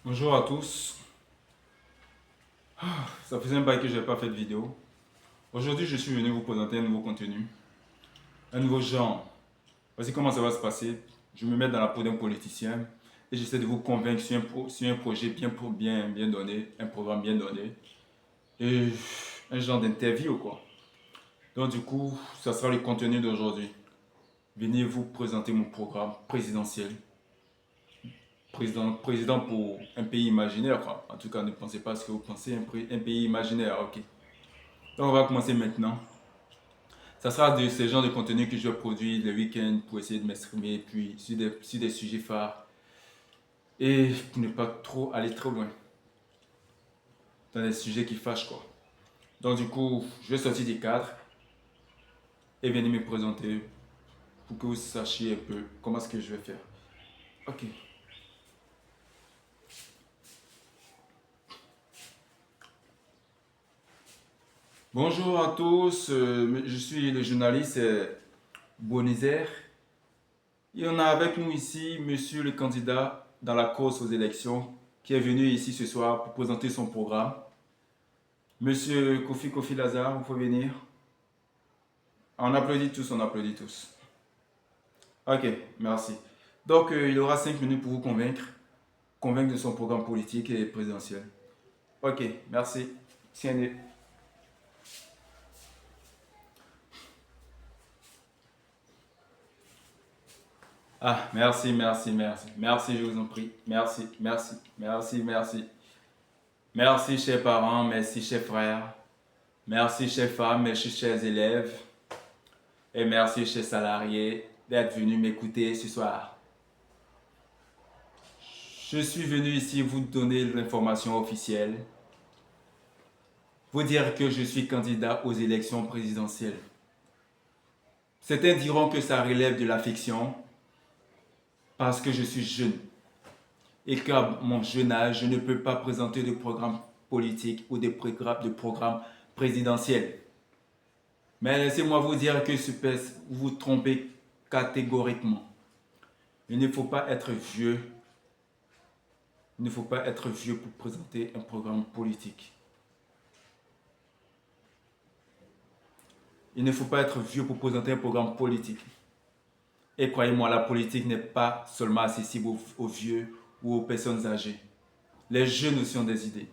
Bonjour à tous. Ça faisait un bail que je n'avais pas fait de vidéo. Aujourd'hui, je suis venu vous présenter un nouveau contenu, un nouveau genre. Voici comment ça va se passer. Je me mets dans la peau d'un politicien et j'essaie de vous convaincre sur un projet bien donné, un programme bien donné et un genre d'interview quoi. Donc du coup, ça sera le contenu d'aujourd'hui. Venez vous présenter mon programme présidentiel. Président pour un pays imaginaire quoi. En tout cas, ne pensez pas ce que vous pensez, un pays imaginaire, ok. Donc on va commencer maintenant. Ça sera de ce genre de contenu que je vais produire le week-end pour essayer de m'exprimer, puis sur des sujets phares. Et pour ne pas trop aller trop loin dans des sujets qui fâchent quoi. Donc du coup, je vais sortir des cadres et venir me présenter pour que vous sachiez un peu comment est-ce que je vais faire. Ok. Bonjour à tous, je suis le journaliste Bonizer. Et on a avec nous ici monsieur le candidat dans la course aux élections qui est venu ici ce soir pour présenter son programme. Monsieur Kofi Lazare, vous pouvez venir. On applaudit tous, on applaudit tous. Ok, merci. Donc, il aura 5 minutes pour vous convaincre de son programme politique et présidentiel. Ok, merci. Tiens. Ah, merci, merci, merci. Merci, je vous en prie. Merci, merci, merci, merci. Merci, chers parents, merci, chers frères. Merci, chers femmes, merci, chers élèves. Et merci, chers salariés, d'être venus m'écouter ce soir. Je suis venu ici vous donner l'information officielle, vous dire que je suis candidat aux élections présidentielles. Certains diront que ça relève de la fiction parce que je suis jeune et qu'à mon jeune âge, je ne peux pas présenter de programme politique ou de programme présidentiel. Mais laissez-moi vous dire que vous vous trompez catégoriquement. Il ne faut pas être vieux. Il ne faut pas être vieux pour présenter un programme politique. Il ne faut pas être vieux pour présenter un programme politique. Et croyez-moi, la politique n'est pas seulement accessible aux vieux ou aux personnes âgées. Les jeunes aussi ont des idées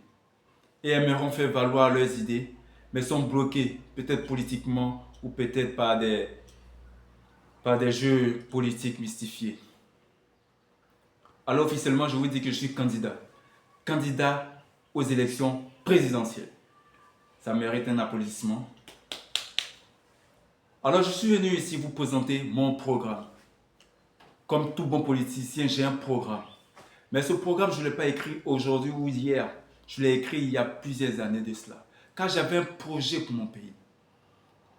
et aimeront faire valoir leurs idées, mais sont bloqués, peut-être politiquement ou peut-être par des jeux politiques mystifiés. Alors officiellement, je vous dis que je suis candidat aux élections présidentielles. Ça mérite un applaudissement. Alors je suis venu ici vous présenter mon programme. Comme tout bon politicien, j'ai un programme. Mais ce programme, je ne l'ai pas écrit aujourd'hui ou hier. Je l'ai écrit il y a plusieurs années de cela. Car j'avais un projet pour mon pays.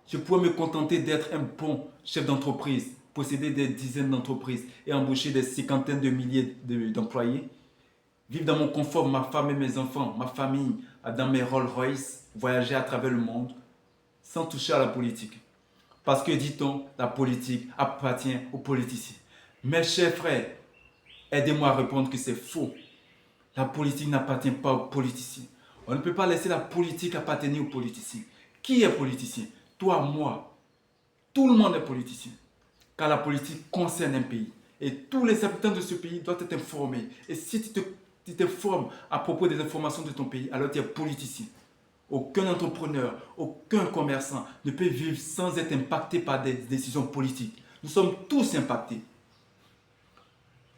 Je pouvais me contenter d'être un bon chef d'entreprise, posséder des dizaines d'entreprises et embaucher des cinquantaines de milliers d'employés. Vivre dans mon confort, ma femme et mes enfants, ma famille, dans mes Rolls-Royce, voyager à travers le monde sans toucher à la politique. Parce que, dit-on, la politique appartient aux politiciens. Mes chers frères, aidez-moi à répondre que c'est faux. La politique n'appartient pas aux politiciens. On ne peut pas laisser la politique appartenir aux politiciens. Qui est politicien? Toi, moi. Tout le monde est politicien. Car la politique concerne un pays. Et tous les habitants de ce pays doivent être informés. Et si tu t'informes à propos des informations de ton pays, alors tu es politicien. Aucun entrepreneur, aucun commerçant ne peut vivre sans être impacté par des décisions politiques. Nous sommes tous impactés.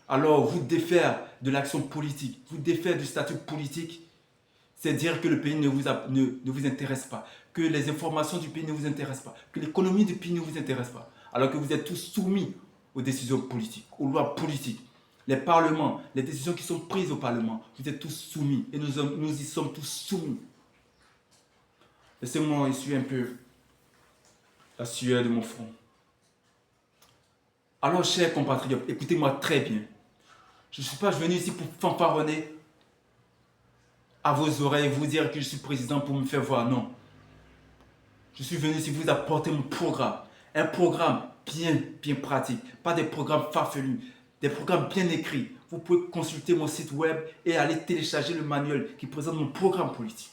Alors, vous défaire de l'action politique, vous défaire du statut politique, c'est dire que le pays ne vous intéresse pas, que les informations du pays ne vous intéressent pas, que l'économie du pays ne vous intéresse pas, alors que vous êtes tous soumis aux décisions politiques, aux lois politiques. Les parlements, les décisions qui sont prises au Parlement, vous êtes tous soumis et nous y sommes tous soumis. Laissez-moi essuyer un peu la sueur de mon front. Alors, chers compatriotes, écoutez-moi très bien. Je ne suis pas venu ici pour fanfaronner à vos oreilles, vous dire que je suis président pour me faire voir. Non. Je suis venu ici vous apporter mon programme. Un programme bien pratique. Pas des programmes farfelus. des programmes bien écrits. Vous pouvez consulter mon site web et aller télécharger le manuel qui présente mon programme politique.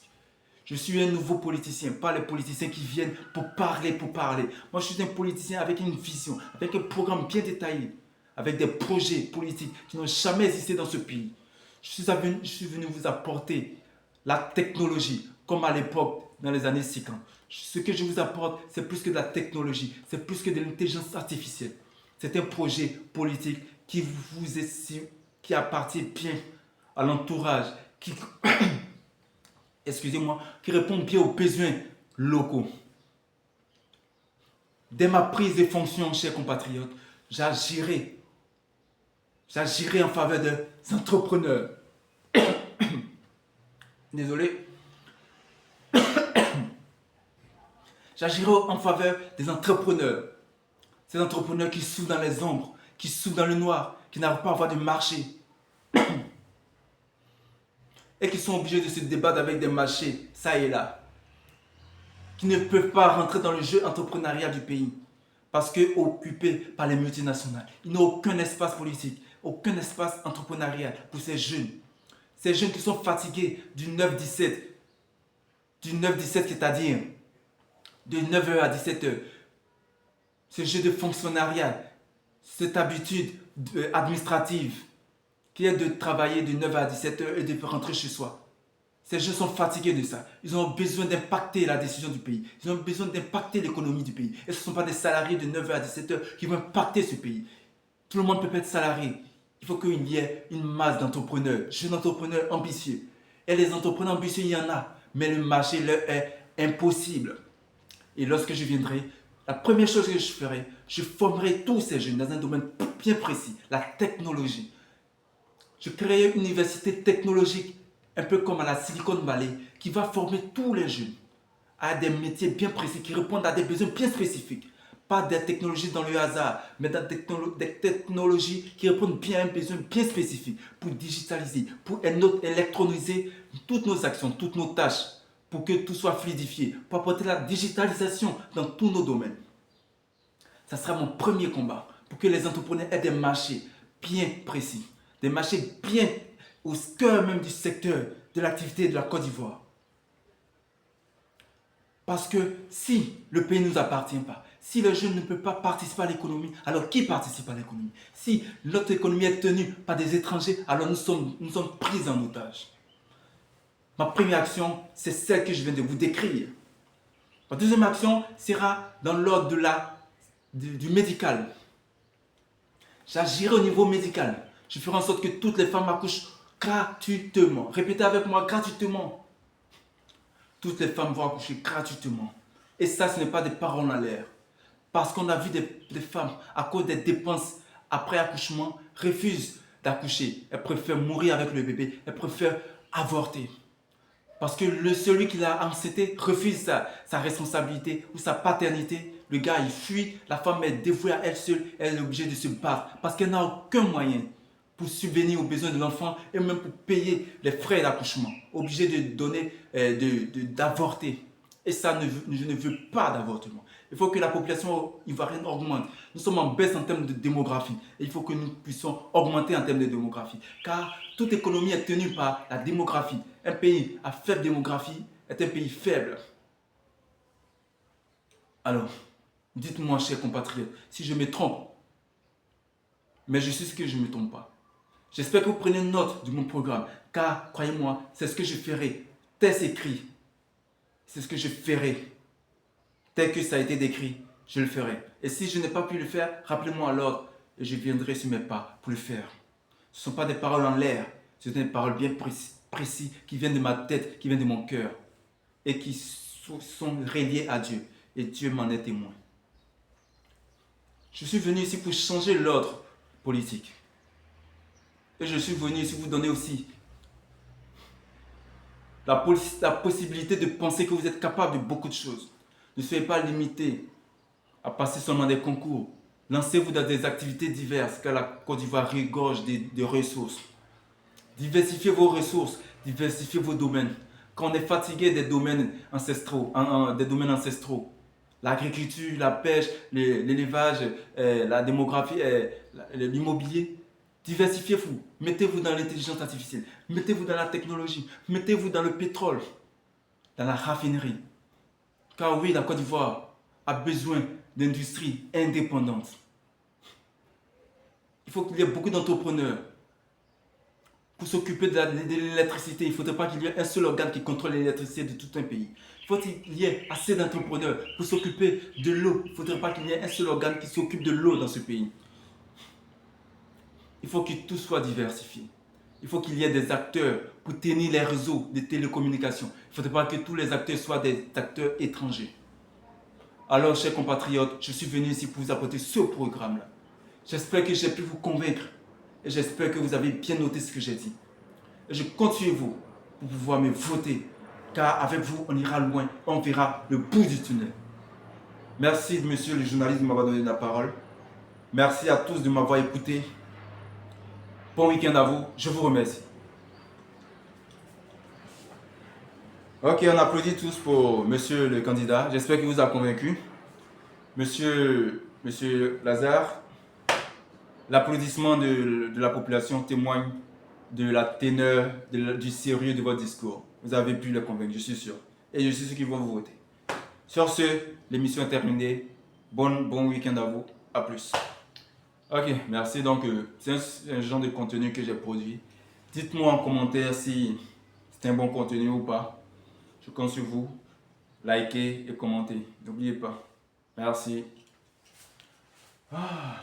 Je suis un nouveau politicien, pas les politiciens qui viennent pour parler, pour parler. Moi, je suis un politicien avec une vision, avec un programme bien détaillé, avec des projets politiques qui n'ont jamais existé dans ce pays. Je suis venu vous apporter la technologie, comme à l'époque, dans les années 50. Ce que je vous apporte, c'est plus que de la technologie, c'est plus que de l'intelligence artificielle. C'est un projet politique qui appartient bien à l'entourage, excusez-moi, qui répond bien aux besoins locaux. Dès ma prise de fonction, chers compatriotes, j'agirai en faveur des entrepreneurs. Désolé. J'agirai en faveur des entrepreneurs. Ces entrepreneurs qui souffrent dans les ombres, qui souffrent dans le noir, qui n'arrivent pas à avoir de marché. Et qui sont obligés de se débattre avec des marchés, ça et là. Qui ne peuvent pas rentrer dans le jeu entrepreneurial du pays. Parce que occupés par les multinationales. Ils n'ont aucun espace politique, aucun espace entrepreneurial pour ces jeunes. Ces jeunes qui sont fatigués du 9-17. Du 9-17, c'est-à-dire de 9h à 17h. Ce jeu de fonctionnariat, cette habitude administrative qui est de travailler de 9h à 17h et de rentrer chez soi. Ces jeunes sont fatigués de ça. Ils ont besoin d'impacter la décision du pays. Ils ont besoin d'impacter l'économie du pays. Et ce ne sont pas des salariés de 9h à 17h qui vont impacter ce pays. Tout le monde peut pas être salarié. Il faut qu'il y ait une masse d'entrepreneurs, jeunes entrepreneurs ambitieux. Et les entrepreneurs ambitieux, il y en a. Mais le marché leur est impossible. Et lorsque je viendrai, la première chose que je ferai, je formerai tous ces jeunes dans un domaine bien précis, la technologie. Je créerai une université technologique, un peu comme à la Silicon Valley, qui va former tous les jeunes à des métiers bien précis, qui répondent à des besoins bien spécifiques. Pas des technologies dans le hasard, mais des technologies qui répondent bien à un besoin bien spécifique pour digitaliser, pour électroniser toutes nos actions, toutes nos tâches, pour que tout soit fluidifié, pour apporter la digitalisation dans tous nos domaines. Ça sera mon premier combat, pour que les entrepreneurs aient des marchés bien précis, des marchés bien au cœur même du secteur de l'activité de la Côte d'Ivoire. Parce que si le pays ne nous appartient pas, si les jeunes ne peuvent pas participer à l'économie, alors qui participe à l'économie? Si notre économie est tenue par des étrangers, alors nous sommes pris en otage. Ma première action, c'est celle que je viens de vous décrire. Ma deuxième action sera dans l'ordre du médical. J'agirai au niveau médical. Je ferai en sorte que toutes les femmes accouchent gratuitement. Répétez avec moi, gratuitement. Toutes les femmes vont accoucher gratuitement. Et ça, ce n'est pas des paroles en l'air. Parce qu'on a vu des femmes, à cause des dépenses après accouchement, refusent d'accoucher. Elles préfèrent mourir avec le bébé. Elles préfèrent avorter. Parce que celui qui l'a enceinté refuse sa responsabilité ou sa paternité. Le gars, il fuit. La femme est dévouée à elle seule. Elle est obligée de se battre. Parce qu'elle n'a aucun moyen pour subvenir aux besoins de l'enfant et même pour payer les frais d'accouchement. Obligée de donner, d'avorter. Et ça, je ne veux pas d'avortement. Il faut que la population ivoirienne augmente. Nous sommes en baisse en termes de démographie. Et il faut que nous puissions augmenter en termes de démographie. Car toute économie est tenue par la démographie. Un pays à faible démographie est un pays faible. Alors, dites-moi, chers compatriotes, si je me trompe. Mais je suis sûr que je ne me trompe pas. J'espère que vous prenez note de mon programme. Car, croyez-moi, c'est ce que je ferai. Tel écrit. C'est ce que je ferai. Tel que ça a été décrit, je le ferai. Et si je n'ai pas pu le faire, rappelez-moi à l'ordre et je viendrai sur mes pas pour le faire. Ce ne sont pas des paroles en l'air, ce sont des paroles bien précises qui viennent de ma tête, qui viennent de mon cœur et qui sont reliées à Dieu. Et Dieu m'en est témoin. Je suis venu ici pour changer l'ordre politique. Et je suis venu ici vous donner aussi la possibilité de penser que vous êtes capable de beaucoup de choses. Ne soyez pas limité à passer seulement des concours. Lancez-vous dans des activités diverses, car la Côte d'Ivoire regorge de ressources. Diversifiez vos ressources, diversifiez vos domaines. Quand on est fatigué des domaines ancestraux, l'agriculture, la pêche, l'élevage, la démographie, l'immobilier, Diversifiez-vous. Mettez-vous dans l'intelligence artificielle. Mettez-vous dans la technologie. Mettez-vous dans le pétrole, dans la raffinerie. Car oui, la Côte d'Ivoire a besoin d'industries indépendantes. Il faut qu'il y ait beaucoup d'entrepreneurs pour s'occuper de l'électricité. Il ne faudrait pas qu'il y ait un seul organe qui contrôle l'électricité de tout un pays. Il faut qu'il y ait assez d'entrepreneurs pour s'occuper de l'eau. Il ne faudrait pas qu'il y ait un seul organe qui s'occupe de l'eau dans ce pays. Il faut que tout soit diversifié. Il faut qu'il y ait des acteurs pour tenir les réseaux de télécommunications. Il ne faudrait pas que tous les acteurs soient des acteurs étrangers. Alors, chers compatriotes, je suis venu ici pour vous apporter ce programme-là. J'espère que j'ai pu vous convaincre et j'espère que vous avez bien noté ce que j'ai dit. Et je compte sur vous pour pouvoir me voter, car avec vous, on ira loin, on verra le bout du tunnel. Merci, monsieur le journaliste, de m'avoir donné la parole. Merci à tous de m'avoir écouté. Bon week-end à vous, je vous remercie. Ok, on applaudit tous pour monsieur le candidat. J'espère qu'il vous a convaincu. Monsieur Lazare, l'applaudissement de la population témoigne de la teneur, du sérieux de votre discours. Vous avez pu le convaincre, je suis sûr. Et je suis sûr qu'ils vont vous voter. Sur ce, l'émission est terminée. Bon week-end à vous. À plus. Ok, merci. Donc, c'est un genre de contenu que j'ai produit. Dites-moi en commentaire si c'est un bon contenu ou pas. Je compte sur vous. Likez et commentez. N'oubliez pas. Merci. Ah.